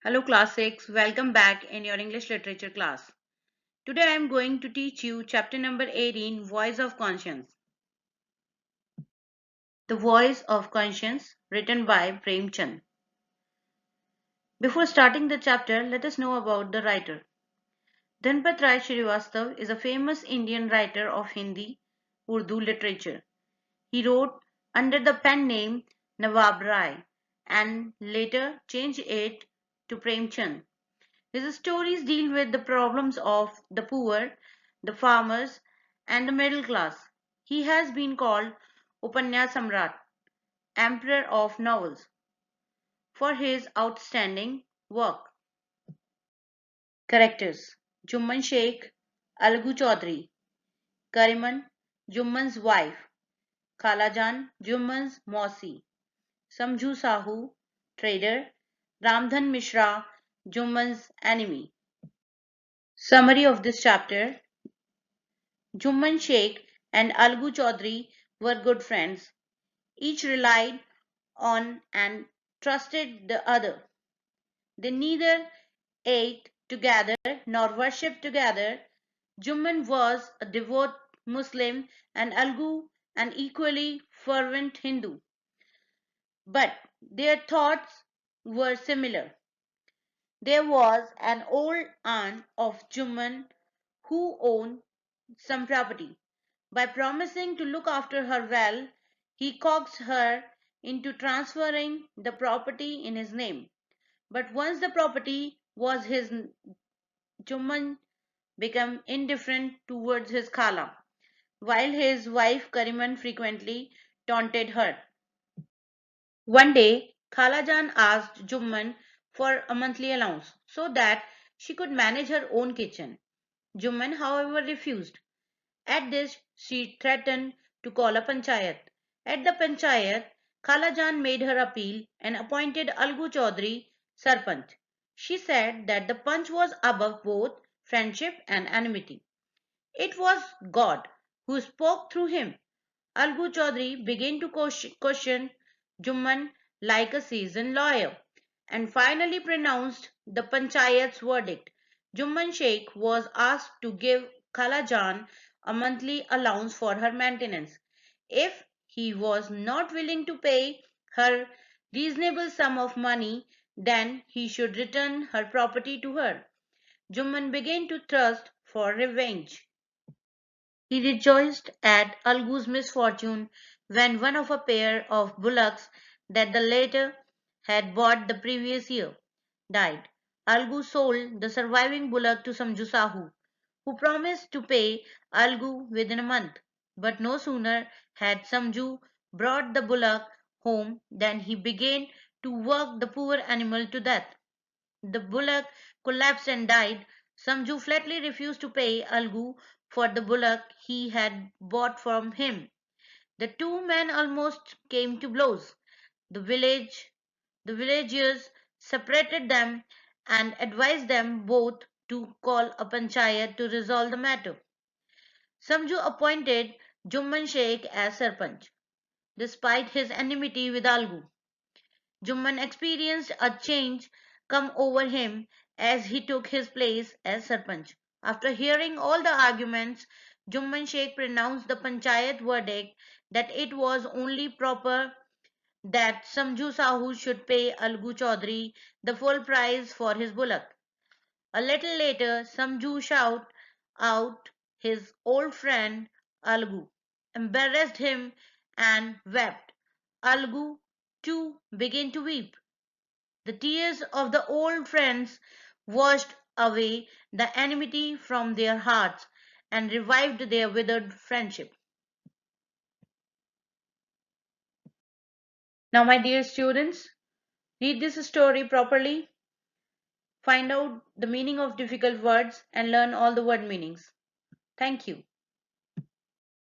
Hello class 6, welcome back in your English literature class. Today I am going to teach you chapter number 18, Voice of Conscience. The Voice of Conscience, written by Premchand. Before starting the chapter, let us know about the writer. Dhanpat Rai Srivastav is a famous Indian writer of Hindi, Urdu literature. He wrote under the pen name Nawab Rai and later changed it to Premchand. His stories deal with the problems of the poor, the farmers, and the middle class. He has been called Upanya Samrat, Emperor of Novels, for his outstanding work. Characters: Jumman Sheikh, Algu Chaudhary, Kariman, Jumman's wife, Khalajan, Jumman's Mausi, Samju Sahu, trader, Ramdhan Mishra, Jumman's enemy. Summary of this chapter: Jumman Sheikh and Algu Chaudhary were good friends. Each relied on and trusted the other. They neither ate together nor worshipped together. Jumman was a devout Muslim and Algu an equally fervent Hindu. But their thoughts were similar. There was an old aunt of Jumman who owned some property. By promising to look after her well, he coaxed her into transferring the property in his name. But once the property was his, Jumman became indifferent towards his Khala, while his wife Kariman frequently taunted her. One day, Khalajan asked Jumman for a monthly allowance so that she could manage her own kitchen. Jumman, however, refused. At this, she threatened to call a panchayat. At the panchayat, Khalajan made her appeal and appointed Algu Chaudhary Sarpanch. She said that the Panch was above both friendship and enmity. It was God who spoke through him. Algu Chaudhary began to question Jumman like a seasoned lawyer and finally pronounced the panchayat's verdict. Jumman Sheikh was asked to give Khalajan a monthly allowance for her maintenance. If he was not willing to pay her reasonable sum of money, then he should return her property to her. Jumman began to thirst for revenge. He rejoiced at Algu's misfortune when one of a pair of bullocks that the latter had bought the previous year died. Algu sold the surviving bullock to Samju Sahu, who promised to pay Algu within a month. But no sooner had Samju brought the bullock home than he began to work the poor animal to death. The bullock collapsed and died. Samju flatly refused to pay Algu for the bullock he had bought from him. The two men almost came to blows. The the villagers separated them and advised them both to call a panchayat to resolve the matter. Samju appointed Jumman Sheikh as Sarpanch, despite his enmity with Algu. Jumman experienced a change come over him as he took his place as Sarpanch. After hearing all the arguments, Jumman Sheikh pronounced the panchayat verdict that it was only proper that Samju Sahu should pay Algu Chaudhary the full price for his bullock. A little later, Samju shouted out his old friend Algu, embarrassed him and wept. Algu too began to weep. The tears of the old friends washed away the enmity from their hearts and revived their withered friendship. Now, my dear students, read this story properly, find out the meaning of difficult words, and learn all the word meanings. Thank you.